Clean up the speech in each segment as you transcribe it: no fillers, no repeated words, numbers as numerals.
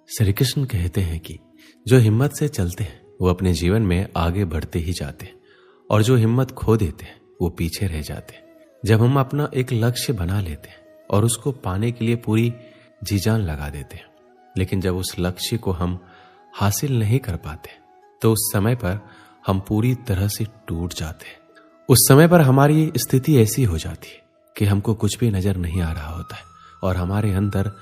श्री कृष्ण कहते हैं कि जो हिम्मत से चलते हैं वो अपने जीवन में आगे बढ़ते ही जाते हैं और जो हिम्मत खो देते हैं वो पीछे रह जाते हैं। जब हम अपना एक लक्ष्य बना लेते हैं और उसको पाने के लिए पूरी जी जान लगा देते हैं, लेकिन जब उस लक्ष्य को हम हासिल नहीं कर पाते तो उस समय पर हम पूरी तरह से टूट जाते हैं। उस समय पर हमारी स्थिति ऐसी हो जाती है कि हमको कुछ भी नजर नहीं आ रहा होता है और हमारे अंदर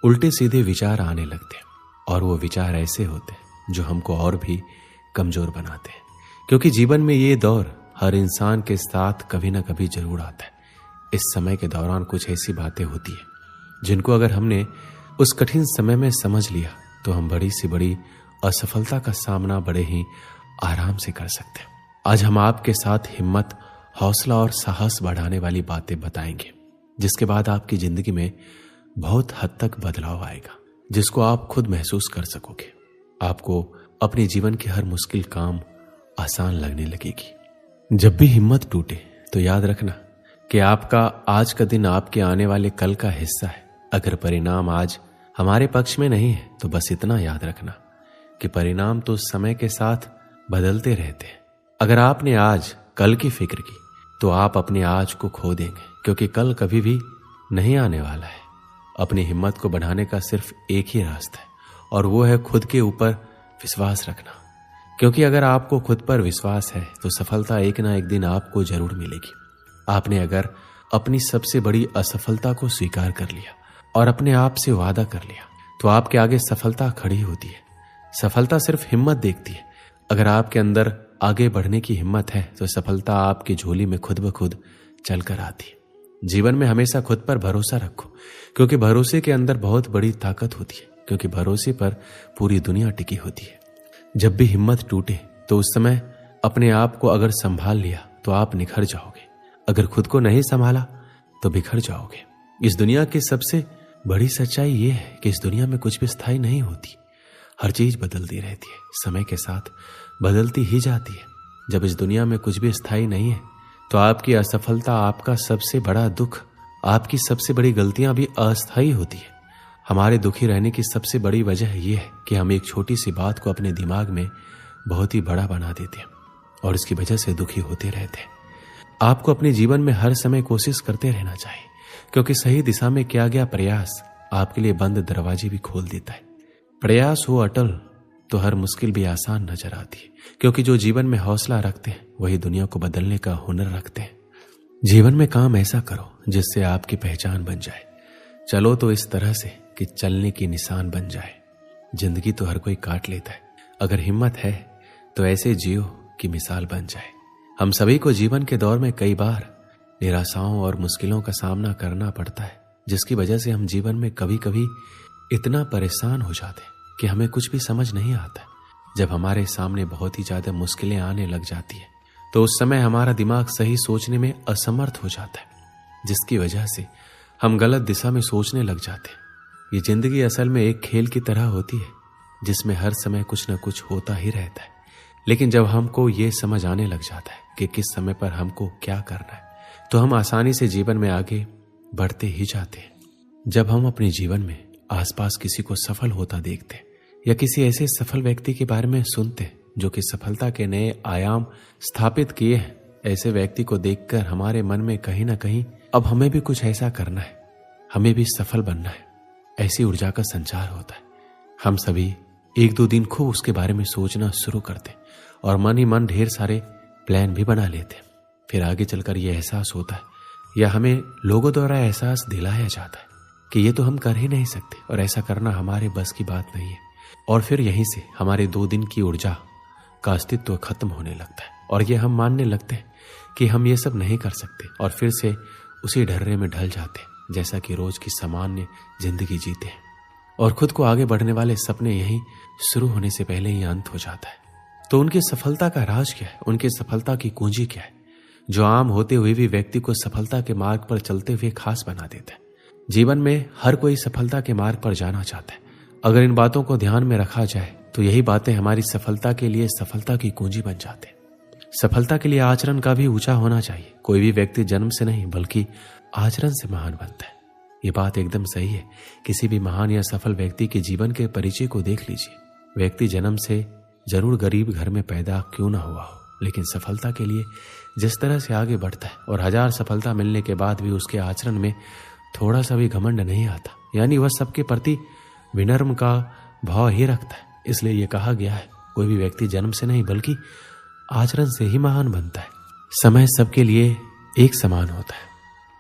उल्टे सीधे विचार आने लगते हैं और वो विचार ऐसे होते हैं जो हमको और भी कमजोर बनाते हैं। क्योंकि जीवन में ये दौर हर इंसान के साथ कभी ना कभी जरूर आता है। इस समय के दौरान कुछ ऐसी बातें होती है जिनको अगर हमने उस कठिन समय में समझ लिया तो हम बड़ी से बड़ी असफलता का सामना बड़े ही आराम से कर सकते हैं। आज हम आपके साथ हिम्मत, हौसला और साहस बढ़ाने वाली बातें बताएंगे, जिसके बाद आपकी जिंदगी में बहुत हद तक बदलाव आएगा, जिसको आप खुद महसूस कर सकोगे। आपको अपने जीवन के हर मुश्किल काम आसान लगने लगेगी। जब भी हिम्मत टूटे तो याद रखना कि आपका आज का दिन आपके आने वाले कल का हिस्सा है। अगर परिणाम आज हमारे पक्ष में नहीं है तो बस इतना याद रखना कि परिणाम तो समय के साथ बदलते रहते हैं। अगर आपने आज कल की फिक्र की तो आप अपने आज को खो देंगे, क्योंकि कल कभी भी नहीं आने वाला है। अपनी हिम्मत को बढ़ाने का सिर्फ एक ही रास्ता है और वो है खुद के ऊपर विश्वास रखना। क्योंकि अगर आपको खुद पर विश्वास है तो सफलता एक ना एक दिन आपको जरूर मिलेगी। आपने अगर अपनी सबसे बड़ी असफलता को स्वीकार कर लिया और अपने आप से वादा कर लिया तो आपके आगे सफलता खड़ी होती है। सफलता सिर्फ हिम्मत देखती है। अगर आपके अंदर आगे बढ़ने की हिम्मत है तो सफलता आपकी झोली में खुद ब खुद चलकर आती है। जीवन में हमेशा खुद पर भरोसा रखो, क्योंकि भरोसे के अंदर बहुत बड़ी ताकत होती है, क्योंकि भरोसे पर पूरी दुनिया टिकी होती है। जब भी हिम्मत टूटे तो उस समय अपने आप को अगर संभाल लिया तो आप निखर जाओगे। अगर खुद को नहीं संभाला तो बिखर जाओगे। इस दुनिया की सबसे बड़ी सच्चाई ये है कि इस दुनिया में कुछ भी स्थायी नहीं होती। हर चीज बदलती रहती है, समय के साथ बदलती ही जाती है। जब इस दुनिया में कुछ भी स्थायी नहीं है तो आपकी असफलता, आपका सबसे बड़ा दुख, आपकी सबसे बड़ी गलतियां भी अस्थायी होती है। हमारे दुखी रहने की सबसे बड़ी वजह यह है कि हम एक छोटी सी बात को अपने दिमाग में बहुत ही बड़ा बना देते हैं और इसकी वजह से दुखी होते रहते हैं। आपको अपने जीवन में हर समय कोशिश करते रहना चाहिए, क्योंकि सही दिशा में किया गया प्रयास आपके लिए बंद दरवाजे भी खोल देता है। प्रयास हो अटल तो हर मुश्किल भी आसान नजर आती है, क्योंकि जो जीवन में हौसला रखते हैं वही दुनिया को बदलने का हुनर रखते हैं। जीवन में काम ऐसा करो जिससे आपकी पहचान बन जाए। चलो तो इस तरह से कि चलने की निशान बन जाए। जिंदगी तो हर कोई काट लेता है, अगर हिम्मत है तो ऐसे जियो कि मिसाल बन जाए। हम सभी को जीवन के दौर में कई बार निराशाओं और मुश्किलों का सामना करना पड़ता है, जिसकी वजह से हम जीवन में कभी कभी इतना परेशान हो जाते हैं कि हमें कुछ भी समझ नहीं आता। जब हमारे सामने बहुत ही ज्यादा मुश्किलें आने लग जाती है तो उस समय हमारा दिमाग सही सोचने में असमर्थ हो जाता है, जिसकी वजह से हम गलत दिशा में सोचने लग जाते हैं। ये जिंदगी असल में एक खेल की तरह होती है जिसमें हर समय कुछ न कुछ होता ही रहता है, लेकिन जब हमको ये समझ आने लग जाता है कि किस समय पर हमको क्या करना है तो हम आसानी से जीवन में आगे बढ़ते ही जाते हैं। जब हम अपने जीवन में आसपास किसी को सफल होता देखते हैं या किसी ऐसे सफल व्यक्ति के बारे में सुनते हैं जो कि सफलता के नए आयाम स्थापित किए हैं, ऐसे व्यक्ति को देखकर हमारे मन में कहीं ना कहीं अब हमें भी कुछ ऐसा करना है, हमें भी सफल बनना है, ऐसी ऊर्जा का संचार होता है। हम सभी एक दो दिन खूब उसके बारे में सोचना शुरू करते और मन ही मन ढेर सारे प्लान भी बना लेते। फिर आगे चलकर यह एहसास होता है या हमें लोगों द्वारा एहसास दिलाया जाता है कि ये तो हम कर ही नहीं सकते और ऐसा करना हमारे बस की बात नहीं है। और फिर यहीं से हमारे 2 दिन की ऊर्जा का अस्तित्व खत्म होने लगता है और ये हम मानने लगते हैं कि हम ये सब नहीं कर सकते और फिर से उसी ढर्रे में ढल जाते हैं जैसा कि रोज की सामान्य जिंदगी जीते हैं और खुद को आगे बढ़ने वाले सपने यहीं शुरू होने से पहले ही अंत हो जाता है। तो उनकी सफलता का राज क्या है, उनकी सफलता की कुंजी क्या है, जो आम होते हुए भी व्यक्ति को सफलता के मार्ग पर चलते हुए खास बना देता है। जीवन में हर कोई सफलता के मार्ग पर जाना चाहता है। अगर इन बातों को ध्यान में रखा जाए तो यही बातें हमारी सफलता के लिए सफलता की कुंजी बन जाते हैं। सफलता के लिए आचरण का भी ऊंचा होना चाहिए। कोई भी व्यक्ति जन्म से नहीं बल्कि आचरण से महान बनता है। ये बात एकदम सही है। किसी भी महान या सफल व्यक्ति के जीवन के परिचय को देख लीजिए। व्यक्ति जन्म से जरूर गरीब घर में पैदा क्यों ना हुआ हो, लेकिन सफलता के लिए जिस तरह से आगे बढ़ता है और 1000 सफलता मिलने के बाद भी उसके आचरण में थोड़ा सा भी घमंड नहीं आता, यानी वह सबके प्रति विनम्र का भाव ही रखता है। इसलिए यह कहा गया है, कोई भी व्यक्ति जन्म से नहीं बल्कि आचरण से ही महान बनता है। समय सबके लिए एक समान होता है।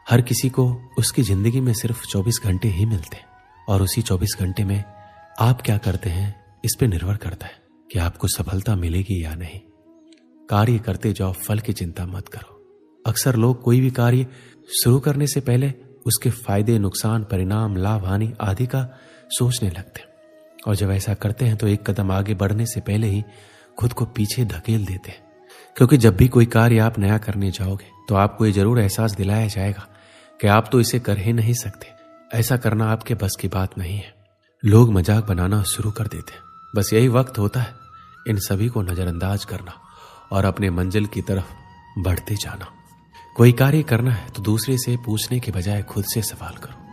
हर किसी को उसकी जिंदगी में सिर्फ 24 घंटे ही मिलते हैं और उसी 24 घंटे में आप क्या करते हैं इस पे निर्भर करता है कि आपको सफलता मिलेगी या नहीं। कार्य करते जाओ, फल की चिंता मत करो। अक्सर लोग कोई भी कार्य शुरू करने से पहले उसके फायदे, नुकसान, परिणाम, लाभ, हानि आदि का सोचने लगते हैं और जब ऐसा करते हैं तो एक कदम आगे बढ़ने से पहले ही खुद को पीछे धकेल देते हैं। क्योंकि जब भी कोई कार्य आप नया करने जाओगे तो आपको ये जरूर एहसास दिलाया जाएगा कि आप तो इसे कर ही नहीं सकते, ऐसा करना आपके बस की बात नहीं है। लोग मजाक बनाना शुरू कर देते हैं। बस यही वक्त होता है इन सभी को नजरअंदाज करना और अपने मंजिल की तरफ बढ़ते जाना। कोई कार्य करना है तो दूसरे से पूछने के बजाय खुद से सवाल करो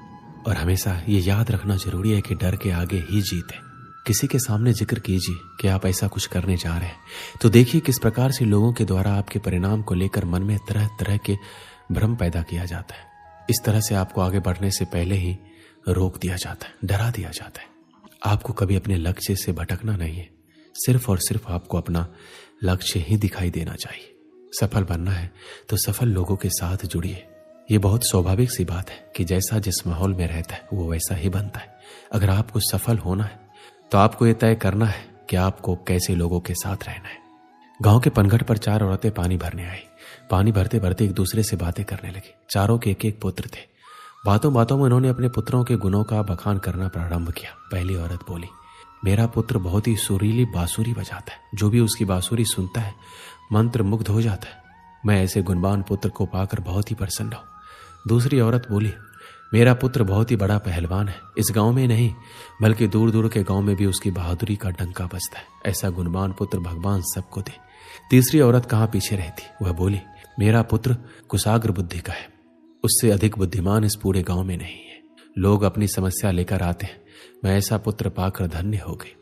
और हमेशा ये याद रखना जरूरी है कि डर के आगे ही जीत है। किसी के सामने जिक्र कीजिए कि आप ऐसा कुछ करने जा रहे हैं तो देखिए किस प्रकार से लोगों के द्वारा आपके परिणाम को लेकर मन में तरह तरह के भ्रम पैदा किया जाता है। इस तरह से आपको आगे बढ़ने से पहले ही रोक दिया जाता है, डरा दिया जाता है। आपको कभी अपने लक्ष्य से भटकना नहीं है, सिर्फ और सिर्फ आपको अपना लक्ष्य ही दिखाई देना चाहिए। सफल बनना है तो सफल लोगों के साथ जुड़िए। ये बहुत स्वाभाविक सी बात है कि जैसा जिस माहौल में रहता है वो वैसा ही बनता है। अगर आपको सफल होना है तो आपको ये तय करना है कि आपको कैसे लोगों के साथ रहना है। गांव के पनघट पर 4 औरतें पानी भरने आई। पानी भरते भरते एक दूसरे से बातें करने लगी। चारों के एक एक पुत्र थे। बातों बातों में उन्होंने अपने पुत्रों के गुणों का बखान करना प्रारंभ किया। पहली औरत बोली, मेरा पुत्र बहुत ही सुरीली बांसुरी बजाता है, जो भी उसकी बांसुरी सुनता है मंत्र मुग्ध हो जाता है। मैं ऐसे गुणवान पुत्र को पाकर बहुत ही प्रसन्न हूं। दूसरी औरत बोली, मेरा पुत्र बहुत ही बड़ा पहलवान है, इस गांव में नहीं बल्कि दूर दूर के गांव में भी उसकी बहादुरी का डंका बजता है। ऐसा गुणवान पुत्र भगवान सबको दे। तीसरी औरत कहाँ पीछे रहती, वह बोली, मेरा पुत्र कुशाग्र बुद्धि का है, उससे अधिक बुद्धिमान इस पूरे गांव में नहीं है। लोग अपनी समस्या लेकर आते हैं, मैं ऐसा पुत्र पाकर धन्य हो गई।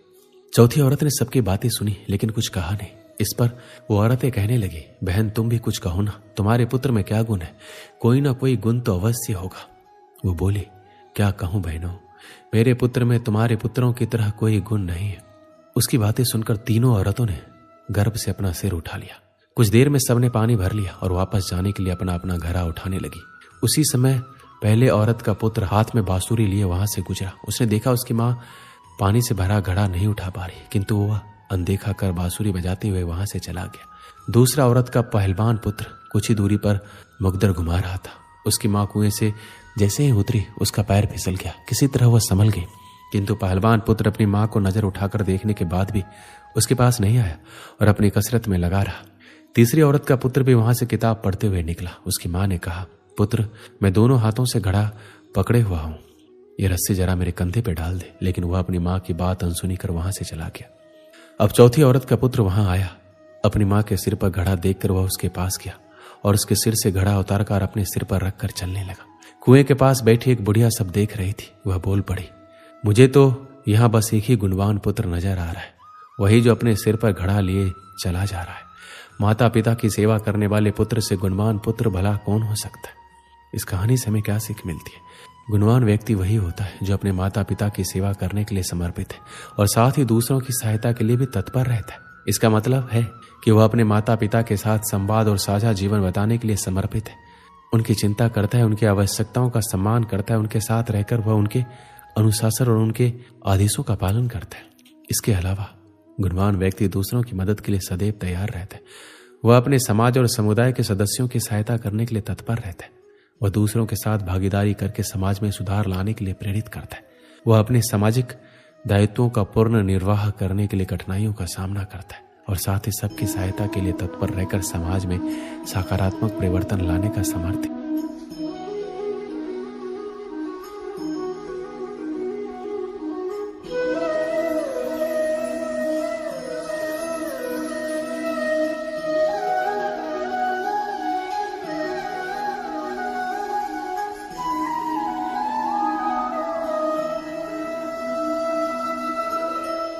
चौथी औरत ने सबकी बातें सुनी लेकिन कुछ कहा नहीं। इस पर वो औरतें कहने लगी, बहन तुम भी कुछ कहो ना, तुम्हारे पुत्र में क्या गुण है, कोई ना कोई गुण तो अवश्य होगा। वो बोली, क्या कहूं बहनों, मेरे पुत्र में तुम्हारे पुत्रों की तरह कोई गुण नहीं है। उसकी बातें सुनकर तीनों औरतों ने गर्भ से अपना सिर उठा लिया। कुछ देर में सबने पानी भर लिया और वापस जाने के लिए अपना अपना घड़ा उठाने लगी। उसी समय पहले औरत का पुत्र हाथ में बांसुरी लिए वहां से गुजरा। उसने देखा उसकी माँ पानी से भरा घड़ा नहीं उठा पा रही, किंतु वह अनदेखा कर बांसुरी बजाते हुए वहां से चला गया। दूसरा औरत का पहलवान पुत्र कुछ ही दूरी पर मुकद्दर घुमा रहा था। उसकी माँ कुएं से जैसे ही उतरी उसका पैर फिसल गया। किसी तरह वह संभल गई, किंतु पहलवान पुत्र अपनी माँ को नजर उठाकर देखने के बाद भी उसके पास नहीं आया और अपनी कसरत में लगा रहा। तीसरी औरत का पुत्र भी वहां से किताब पढ़ते हुए निकला। उसकी माँ ने कहा, पुत्र मैं दोनों हाथों से घड़ा पकड़े हुआ हूं, ये रस्सी जरा मेरे कंधे पे डाल दे। लेकिन वह अपनी माँ की बात अनसुनी कर वहां से चला गया। अब चौथी औरत का पुत्र वहां आया। अपनी माँ के सिर पर घड़ा देखकर वह उसके पास गया और उसके सिर से घड़ा उतारकर अपने सिर पर रखकर चलने लगा। कुएं के पास बैठी एक बुढ़िया सब देख रही थी। वह बोल पड़ी, मुझे तो यहाँ बस एक ही गुणवान पुत्र नजर आ रहा है, वही जो अपने सिर पर घड़ा लिए चला जा रहा है। माता पिता की सेवा करने वाले पुत्र से गुणवान पुत्र भला कौन हो सकता है। इस कहानी से हमें क्या सीख मिलती है? गुणवान व्यक्ति वही होता है जो अपने माता पिता की सेवा करने के लिए समर्पित है और साथ ही दूसरों की सहायता के लिए भी तत्पर रहता है। इसका मतलब है कि वह अपने माता पिता के साथ संवाद और साझा जीवन बताने के लिए समर्पित है, उनकी चिंता करता है, उनकी आवश्यकताओं का सम्मान करता है, उनके साथ रहकर वह उनके अनुशासन और उनके आदेशों का पालन करता है। इसके अलावा गुणवान व्यक्ति दूसरों की मदद के लिए सदैव तैयार रहता है। वह अपने समाज और समुदाय के सदस्यों की सहायता करने के लिए तत्पर रहता है। वह दूसरों के साथ भागीदारी करके समाज में सुधार लाने के लिए प्रेरित करता है। वह अपने सामाजिक दायित्वों का पूर्ण निर्वाह करने के लिए कठिनाइयों का सामना करता है और साथ ही सबकी सहायता के लिए तत्पर रहकर समाज में सकारात्मक परिवर्तन लाने का समर्थ है।